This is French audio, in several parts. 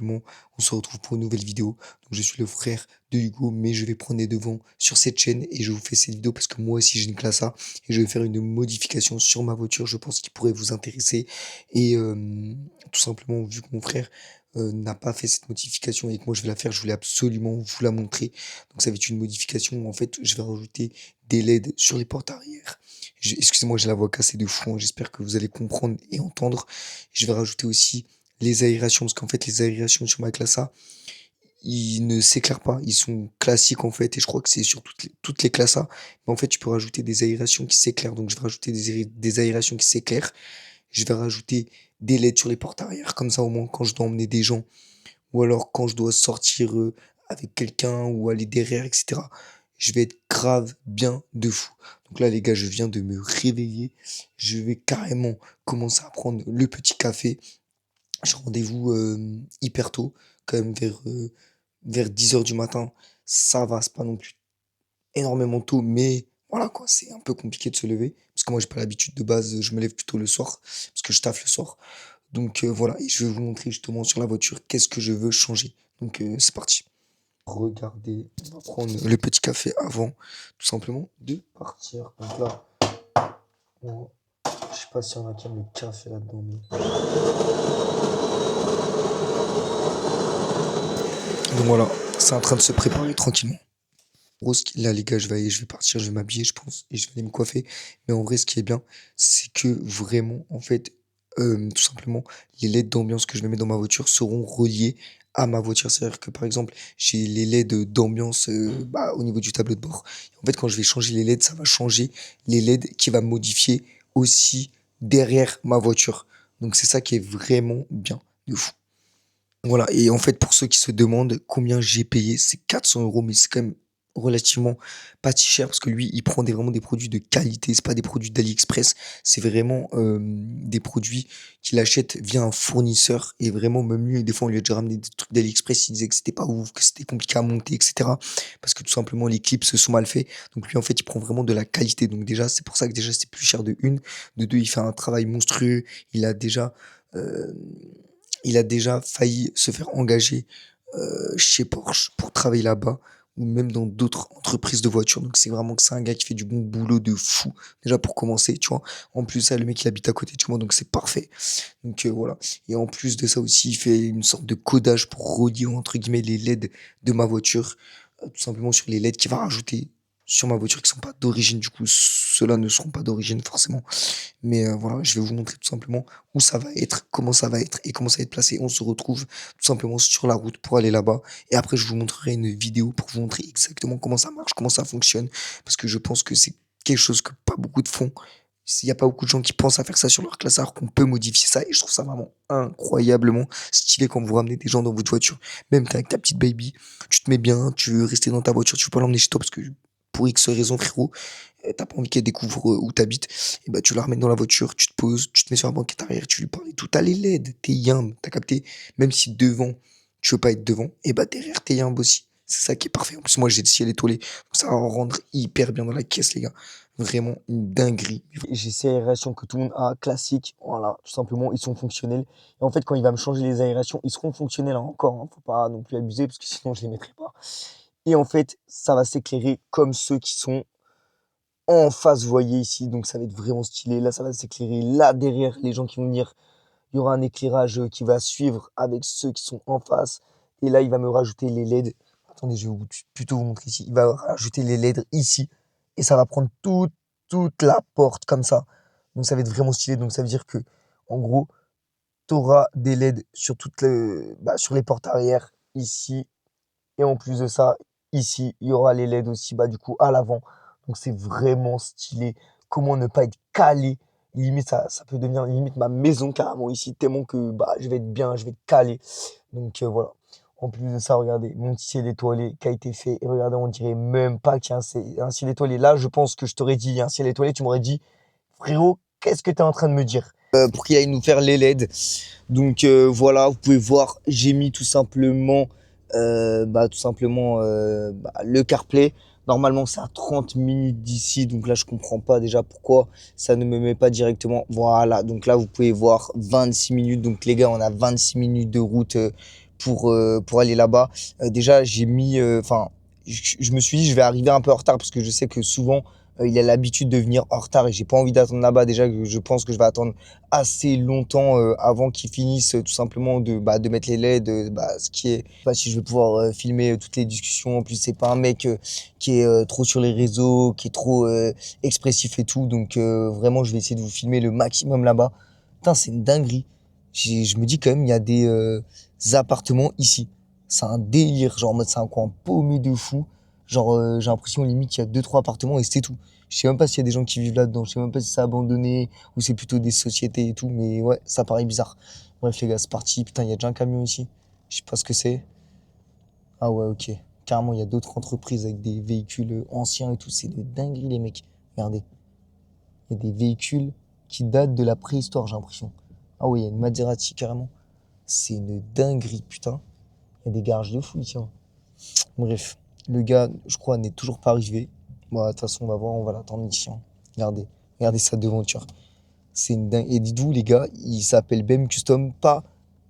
simplement, on se retrouve pour une nouvelle vidéo. Donc je suis le frère de Hugo, mais je vais prendre les devants sur cette chaîne et je vous fais cette vidéo parce que moi aussi j'ai une classe A et je vais faire une modification sur ma voiture, je pense qu'il pourrait vous intéresser. Et tout simplement, vu que mon frère n'a pas fait cette modification et que moi je vais la faire, je voulais absolument vous la montrer. Donc ça va être une modification où en fait je vais rajouter des LED sur les portes arrière. Excusez-moi, j'ai la voix cassée de fou, hein, j'espère que vous allez comprendre et entendre. Je vais rajouter aussi les aérations, parce qu'en fait, les aérations sur ma classe A, ils ne s'éclairent pas. Ils sont classiques, en fait, et je crois que c'est sur toutes les classes A. Mais en fait, tu peux rajouter des aérations qui s'éclairent. Donc, je vais rajouter des aérations qui s'éclairent. Je vais rajouter des LED sur les portes arrière. Comme ça, au moins, quand je dois emmener des gens, ou alors quand je dois sortir avec quelqu'un, ou aller derrière, etc., je vais être grave bien de fou. Donc là, les gars, je viens de me réveiller. Je vais carrément commencer à prendre le petit café. J'ai rendez-vous hyper tôt, quand même vers 10 heures du matin. Ça va, c'est pas non plus énormément tôt, mais voilà quoi, c'est un peu compliqué de se lever. Parce que moi, j'ai pas l'habitude de base, je me lève plutôt le soir, parce que je taffe le soir. Donc voilà, et je vais vous montrer justement sur la voiture qu'est-ce que je veux changer. Donc c'est parti. Regardez, on va prendre le petit café avant, tout simplement, de partir. Donc là, je sais pas s'il y en a qui aiment le café là-dedans, mais... Donc voilà, c'est en train de se préparer tranquillement. En gros, là, les gars, je vais partir, je vais m'habiller, je pense, et je vais aller me coiffer. Mais en vrai, ce qui est bien, c'est que vraiment, en fait, tout simplement, les LED d'ambiance que je vais mettre dans ma voiture seront reliés à ma voiture. C'est-à-dire que, par exemple, j'ai les LED d'ambiance au niveau du tableau de bord. En fait, quand je vais changer les LED, ça va changer les LED qui va modifier aussi derrière ma voiture. Donc, c'est ça qui est vraiment bien, de fou. Voilà, et en fait, pour ceux qui se demandent combien j'ai payé, c'est 400 €, mais c'est quand même relativement pas si cher parce que lui, il prend vraiment des produits de qualité. C'est pas des produits d'AliExpress, c'est vraiment des produits qu'il achète via un fournisseur. Et vraiment, même lui, des fois, on lui a déjà ramené des trucs d'AliExpress. Il disait que c'était pas ouf, que c'était compliqué à monter, etc. Parce que tout simplement, les clips se sont mal faits. Donc lui, en fait, il prend vraiment de la qualité. Donc déjà, c'est pour ça que déjà, c'est plus cher de une. De deux, il fait un travail monstrueux. Il a déjà. euh, il a déjà failli se faire engager chez Porsche pour travailler là-bas ou même dans d'autres entreprises de voitures. Donc c'est vraiment que c'est un gars qui fait du bon boulot de fou. Déjà pour commencer, tu vois. En plus, ça, le mec, il habite à côté de chez moi, donc c'est parfait. Donc voilà. Et en plus de ça aussi, il fait une sorte de codage pour relier, entre guillemets, les LED de ma voiture. Tout simplement sur les LED qu'il va rajouter sur ma voiture qui sont pas d'origine. Du coup, ceux-là ne seront pas d'origine forcément. Mais voilà, je vais vous montrer tout simplement où ça va être, comment ça va être et comment ça va être placé. On se retrouve tout simplement sur la route pour aller là-bas. Et après, je vous montrerai une vidéo pour vous montrer exactement comment ça marche, comment ça fonctionne. Parce que je pense que c'est quelque chose que pas beaucoup de font. Il n'y a pas beaucoup de gens qui pensent à faire ça sur leur classe alors qu'on peut modifier ça. Et je trouve ça vraiment incroyablement stylé quand vous ramenez des gens dans votre voiture. Même avec ta petite baby, tu te mets bien, tu veux rester dans ta voiture, tu veux pas l'emmener chez toi parce que pour X raison, frérot, t'as pas envie qu'elle découvre où t'habites, et bah tu la ramènes dans la voiture, tu te poses, tu te mets sur la banquette arrière, tu lui parles et tout, t'as les LED, t'es yimbe, t'as capté? Même si devant, tu veux pas être devant, et bah derrière, t'es yimbe aussi. C'est ça qui est parfait. En plus, moi, j'ai le ciel étoilé, donc ça va rendre hyper bien dans la caisse, les gars. Vraiment une dinguerie. J'ai ces aérations que tout le monde a, classiques, voilà, tout simplement, ils sont fonctionnels. Et en fait, quand il va me changer les aérations, ils seront fonctionnels encore, hein, faut pas non plus abuser, parce que sinon, je les mettrai pas. Et en fait, ça va s'éclairer comme ceux qui sont en face, vous voyez ici, donc ça va être vraiment stylé. Là, ça va s'éclairer. Là, derrière, les gens qui vont venir, il y aura un éclairage qui va suivre avec ceux qui sont en face. Et là, il va me rajouter les LED. Attendez, je vais plutôt vous montrer ici. Il va rajouter les LED ici. Et ça va prendre toute la porte comme ça. Donc, ça va être vraiment stylé. Donc, ça veut dire que, en gros, tu auras des LED sur sur les portes arrière, ici. Et en plus de ça, ici, il y aura les LED aussi, du coup, à l'avant. Donc, c'est vraiment stylé. Comment ne pas être calé? Limite, ça peut devenir limite ma maison carrément ici, tellement que je vais être bien, je vais être calé. Donc, voilà. En plus de ça, regardez, mon petit ciel étoilé qui a été fait. Et regardez, on dirait même pas qu'il y a un ciel étoilé. Là, je pense que je t'aurais dit, il y a un ciel étoilé, tu m'aurais dit, frérot, qu'est-ce que tu es en train de me dire? Pour qu'il aille nous faire les LED. Donc voilà, vous pouvez voir, j'ai mis tout simplement le CarPlay. Normalement, c'est à 30 minutes d'ici. Donc là, je comprends pas déjà pourquoi ça ne me met pas directement. Voilà, donc là, vous pouvez voir 26 minutes. Donc les gars, on a 26 minutes de route pour aller là-bas. Déjà, j'ai mis, enfin, je me suis dit, je vais arriver un peu en retard parce que je sais que souvent, il a l'habitude de venir en retard et j'ai pas envie d'attendre là-bas. Déjà, je pense que je vais attendre assez longtemps avant qu'ils finissent tout simplement de mettre les LED, ce qui est, pas si je vais pouvoir filmer toutes les discussions. En plus, c'est pas un mec qui est trop sur les réseaux, qui est trop expressif et tout. Donc, vraiment, je vais essayer de vous filmer le maximum là-bas. Putain, c'est une dinguerie. Je me dis quand même, il y a des appartements ici. C'est un délire. Genre, en mode, c'est un coin paumé de fou. Genre, j'ai l'impression limite qu'il y a deux, trois appartements et c'est tout. Je sais même pas s'il y a des gens qui vivent là-dedans. Je sais même pas si c'est abandonné ou c'est plutôt des sociétés et tout. Mais ouais, ça paraît bizarre. Bref, les gars, c'est parti. Putain, il y a déjà un camion ici. Je sais pas ce que c'est. Ah ouais, ok. Carrément, il y a d'autres entreprises avec des véhicules anciens et tout. C'est de dinguerie, les mecs. Regardez. Il y a des véhicules qui datent de la préhistoire, j'ai l'impression. Ah oui, il y a une Maserati carrément. C'est une dinguerie, putain. Il y a des garages de fou ici, hein. Bref, le gars, je crois, n'est toujours pas arrivé. Bon, de toute façon, on va voir, on va l'attendre ici, hein. Regardez, regardez sa devanture. C'est une dingue. Et dites-vous, les gars, il s'appelle BM Custom, pas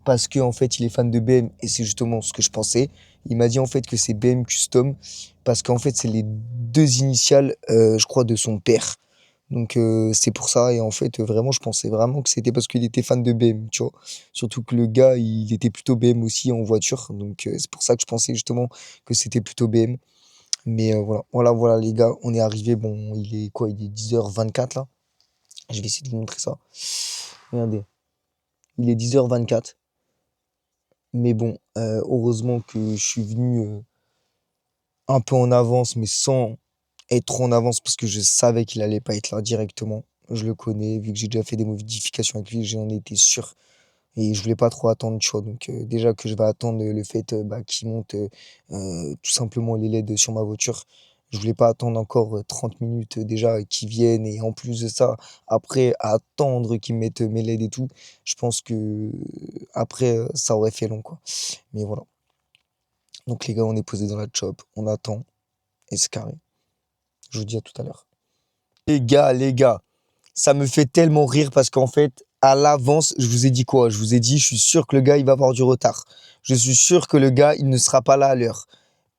parce que en fait il est fan de BM et c'est justement ce que je pensais. Il m'a dit en fait que c'est BM Custom parce qu'en fait c'est les deux initiales, je crois, de son père. Donc c'est pour ça et en fait, vraiment je pensais vraiment que c'était parce qu'il était fan de BM, tu vois? Surtout que le gars, il était plutôt BM aussi en voiture, donc c'est pour ça que je pensais justement que c'était plutôt BM. Mais voilà, voilà les gars, on est arrivé. Bon, il est quoi? Il est 10h24 là. Je vais essayer de vous montrer ça. Regardez, il est 10h24. Mais bon, heureusement que je suis venu un peu en avance, mais sans être trop en avance parce que je savais qu'il allait pas être là directement. Je le connais, vu que j'ai déjà fait des modifications avec lui, j'en étais sûr. Et je voulais pas trop attendre, tu vois. Donc déjà que je vais attendre le fait qu'il monte tout simplement les LED sur ma voiture. Je voulais pas attendre encore 30 minutes déjà qu'ils viennent. Et en plus de ça, après attendre qu'ils mettent mes LED et tout, je pense que après ça aurait fait long, quoi. Mais voilà. Donc les gars, on est posé dans la chop, on attend et c'est carré. Je vous dis à tout à l'heure. Les gars, ça me fait tellement rire parce qu'en fait, à l'avance, je vous ai dit quoi? Je vous ai dit, je suis sûr que le gars, il va avoir du retard. Je suis sûr que le gars, il ne sera pas là à l'heure.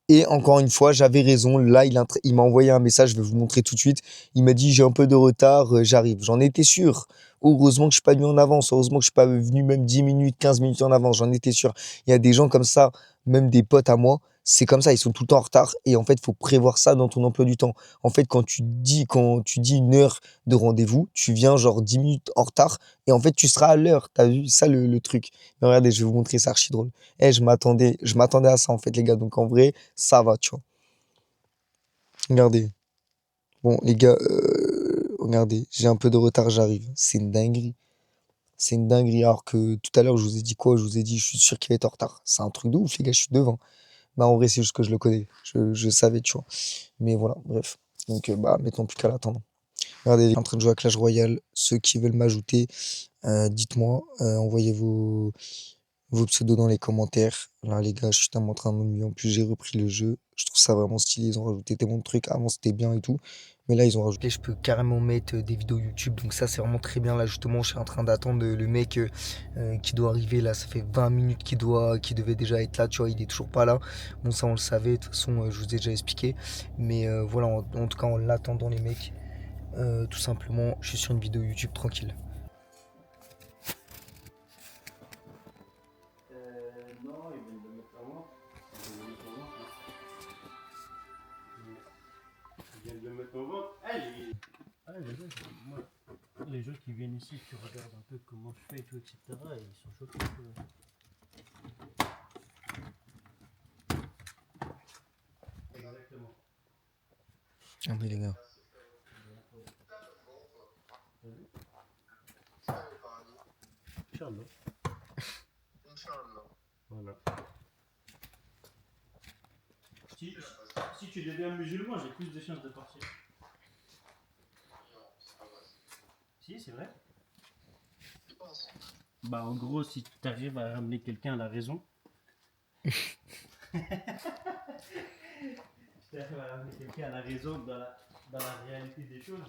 Et encore une fois, j'avais raison. Là, il m'a envoyé un message, je vais vous montrer tout de suite. Il m'a dit, j'ai un peu de retard, j'arrive. J'en étais sûr. Heureusement que je suis pas venu en avance. Heureusement que je suis pas venu même 10 minutes, 15 minutes en avance. J'en étais sûr. Il y a des gens comme ça, même des potes à moi. C'est comme ça, ils sont tout le temps en retard. Et en fait, il faut prévoir ça dans ton emploi du temps. En fait, quand tu dis une heure de rendez-vous, tu viens genre 10 minutes en retard. Et en fait, tu seras à l'heure. T'as vu ça le truc? Mais regardez, je vais vous montrer ça archi drôle. Je m'attendais à ça en fait, les gars. Donc en vrai, ça va, tu vois. Regardez. Bon, les gars, regardez, j'ai un peu de retard, j'arrive. C'est une dinguerie. C'est une dinguerie. Alors que tout à l'heure, je vous ai dit quoi? Je vous ai dit, je suis sûr qu'il va être en retard. C'est un truc de ouf, les gars, je suis devant. Bah, en vrai, c'est juste que je le connais. Je savais, tu vois. Mais voilà, bref. Donc, mettons plus qu'à l'attendre. Regardez, il est en train de jouer à Clash Royale. Ceux qui veulent m'ajouter, dites-moi, envoyez vos pseudos dans les commentaires. Là, les gars, je suis tellement en train de m'ennuyer. En plus, j'ai repris le jeu. Je trouve ça vraiment stylé. Ils ont rajouté tellement de trucs. Avant, c'était bien et tout. Mais là, ils ont rajouté. Je peux carrément mettre des vidéos YouTube. Donc, ça, c'est vraiment très bien. Là, justement, je suis en train d'attendre le mec qui doit arriver. Là, ça fait 20 minutes qu'il devait déjà être là. Tu vois, il est toujours pas là. Bon, ça, on le savait. De toute façon, je vous ai déjà expliqué. Mais voilà, en tout cas, en l'attendant, les mecs, tout simplement, je suis sur une vidéo YouTube tranquille. Non, ils viennent de mettre en vente. Ils viennent de mettre en vente. Ah, les gens, moi, les gens qui viennent ici, qui regardent un peu comment je fais et tout, etc., ils sont choqués. Exactement. Regardez, les gars. Inch'Allah. Voilà. Si, si tu deviens musulman, j'ai plus de chances de partir. Si, c'est vrai. Bah, en gros, si tu arrives à ramener quelqu'un à la raison, si tu arrives à ramener quelqu'un à la raison dans la réalité des choses,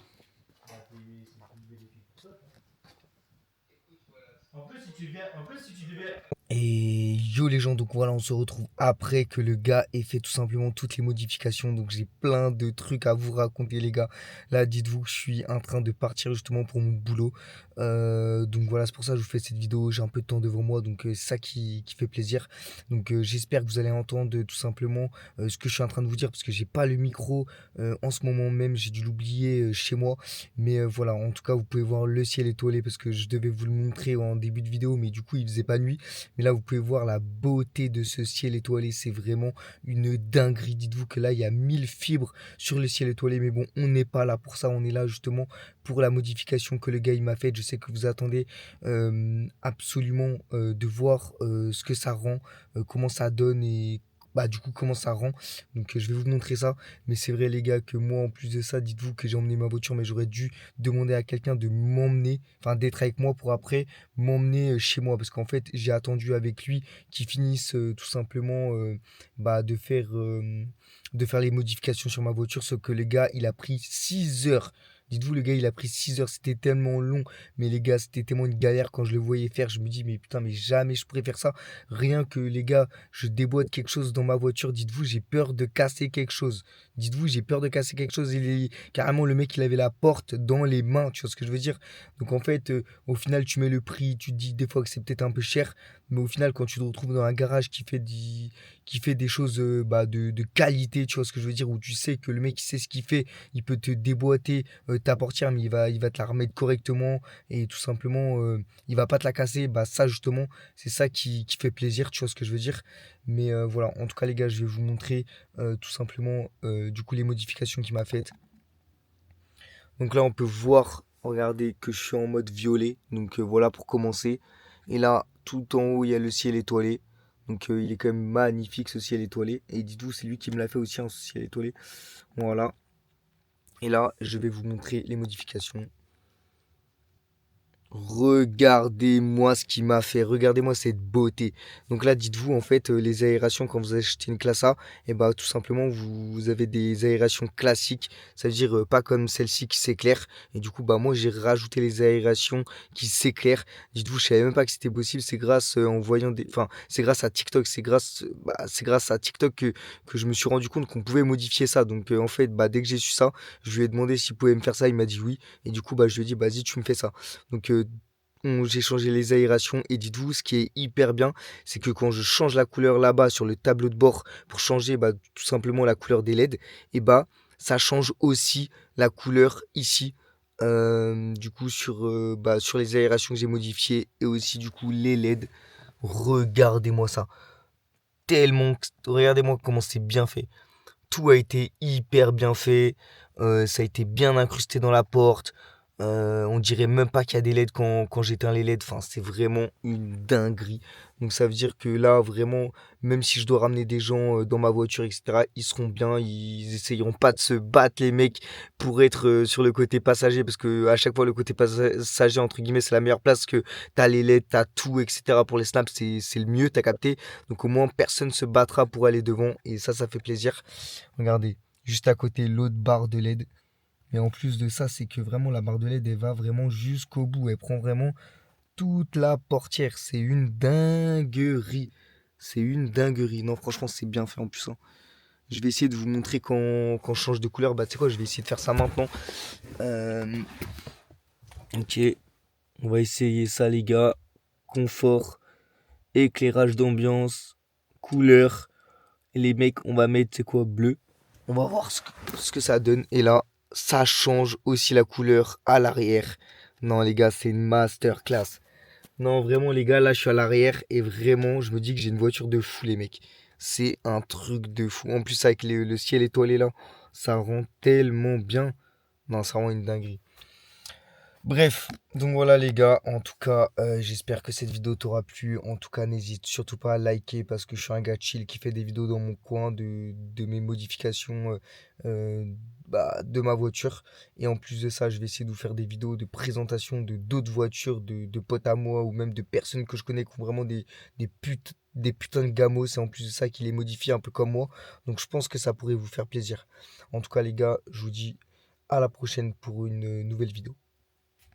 bah, c'est plus bénéfique pour toi. En plus, si tu deviens Et yo les gens, donc voilà, on se retrouve après que le gars ait fait tout simplement toutes les modifications. Donc j'ai plein de trucs à vous raconter les gars. Là, dites-vous que je suis en train de partir justement pour mon boulot. Donc voilà, c'est pour ça que je vous fais cette vidéo. J'ai un peu de temps devant moi, donc c'est ça qui fait plaisir. Donc j'espère que vous allez entendre tout simplement ce que je suis en train de vous dire parce que j'ai pas le micro en ce moment même. J'ai dû l'oublier chez moi. Mais voilà, en tout cas, vous pouvez voir le ciel étoilé parce que je devais vous le montrer en début de vidéo, mais du coup, il faisait pas nuit. Mais là, vous pouvez voir la beauté de ce ciel étoilé. C'est vraiment une dinguerie. Dites-vous que là, il y a 1000 fibres sur le ciel étoilé. Mais bon, on n'est pas là pour ça. On est là justement pour la modification que le gars il m'a faite. Je sais que vous attendez absolument de voir ce que ça rend, comment ça donne et bah, du coup, comment ça rend. Donc, je vais vous montrer ça. Mais c'est vrai, les gars, que moi, en plus de ça, dites-vous que j'ai emmené ma voiture, mais j'aurais dû demander à quelqu'un de m'emmener, enfin, d'être avec moi pour après m'emmener chez moi parce qu'en fait j'ai attendu avec lui qu'il finisse tout simplement bah, de faire les modifications sur ma voiture, sauf que le gars il a pris 6 heures. Dites-vous, le gars il a pris 6 heures, c'était tellement long, mais les gars c'était tellement une galère quand je le voyais faire, je me dis mais putain mais jamais je pourrais faire ça, rien que les gars je déboîte quelque chose dans ma voiture, dites-vous j'ai peur de casser quelque chose, dites-vous j'ai peur de casser quelque chose, carrément le mec il avait la porte dans les mains, tu vois ce que je veux dire, donc en fait au final, tu mets le prix, tu te dis des fois que c'est peut-être un peu cher, mais au final, quand tu te retrouves dans un garage qui fait des choses bah, de qualité, tu vois ce que je veux dire, où tu sais que le mec il sait ce qu'il fait, il peut te déboîter ta portière, mais il va te la remettre correctement et tout simplement, il va pas te la casser. Bah, ça, justement, c'est ça qui fait plaisir, tu vois ce que je veux dire. Mais voilà, en tout cas, les gars, je vais vous montrer tout simplement du coup les modifications qu'il m'a faites. Donc là, on peut voir, regardez, que je suis en mode violet. Donc voilà pour commencer. Et là, tout en haut, il y a le ciel étoilé. Donc il est quand même magnifique ce ciel étoilé. Et dites-vous, c'est lui qui me l'a fait aussi, hein, ce ciel étoilé. Voilà. Et là, je vais vous montrer les modifications. Regardez-moi ce qu'il m'a fait, regardez-moi cette beauté. Donc là, dites-vous, en fait, les aérations, quand vous achetez une classe A, et bah, tout simplement, vous avez des aérations classiques, ça veut dire pas comme celle-ci qui s'éclaire. Et du coup, bah, moi, j'ai rajouté les aérations qui s'éclairent. Dites-vous, je savais même pas que c'était possible. C'est grâce en voyant des, enfin, c'est grâce à TikTok, c'est grâce à TikTok que je me suis rendu compte qu'on pouvait modifier ça. Donc, en fait, bah, dès que j'ai su ça, je lui ai demandé s'il pouvait me faire ça. Il m'a dit oui. Et du coup, bah, je lui ai dit, vas-y, tu me fais ça. Donc, j'ai changé les aérations et dites-vous, ce qui est hyper bien, c'est que quand je change la couleur là-bas sur le tableau de bord pour changer bah, tout simplement la couleur des LED, et bah ça change aussi la couleur ici. Du coup bah, sur les aérations que j'ai modifiées et aussi du coup les LED. Regardez-moi ça. Tellement, regardez-moi comment c'est bien fait. Tout a été hyper bien fait. Ça a été bien incrusté dans la porte. On dirait même pas qu'il y a des LED quand j'éteins les LED. Enfin, c'est vraiment une dinguerie. Donc ça veut dire que là, vraiment, même si je dois ramener des gens dans ma voiture, etc., ils seront bien. Ils essayeront pas de se battre, les mecs, pour être sur le côté passager. Parce que à chaque fois, le côté passager, entre guillemets, c'est la meilleure place que t'as les LED, t'as tout, etc. Pour les snaps, c'est le mieux, t'as capté. Donc au moins, personne se battra pour aller devant. Et ça fait plaisir. Regardez, juste à côté, l'autre barre de LED. Mais en plus de ça, c'est que vraiment la barre de LED, elle va vraiment jusqu'au bout. Elle prend vraiment toute la portière. C'est une dinguerie. C'est une dinguerie. Non, franchement, c'est bien fait en plus, hein. Je vais essayer de vous montrer quand je change de couleur. Bah, tu sais quoi, je vais essayer de faire ça maintenant. Euh, ok, on va essayer ça, les gars. Confort, éclairage d'ambiance, couleur. Et les mecs, on va mettre, c'est quoi, bleu. On va voir ce que ça donne. Et là, ça change aussi la couleur à l'arrière. Non, les gars, c'est une masterclass. Non, vraiment, les gars, là, je suis à l'arrière. Et vraiment, je me dis que j'ai une voiture de fou, les mecs. C'est un truc de fou. En plus, avec le ciel étoilé, là, ça rend tellement bien. Non, c'est vraiment une dinguerie. Bref, donc voilà les gars, en tout cas j'espère que cette vidéo t'aura plu, en tout cas n'hésite surtout pas à liker parce que je suis un gars chill qui fait des vidéos dans mon coin de mes modifications bah, de ma voiture et en plus de ça je vais essayer de vous faire des vidéos de présentation de d'autres voitures, de potes à moi ou même de personnes que je connais qui ont vraiment des putains de gamos et en plus de ça qui les modifient un peu comme moi, donc je pense que ça pourrait vous faire plaisir. En tout cas les gars, je vous dis à la prochaine pour une nouvelle vidéo.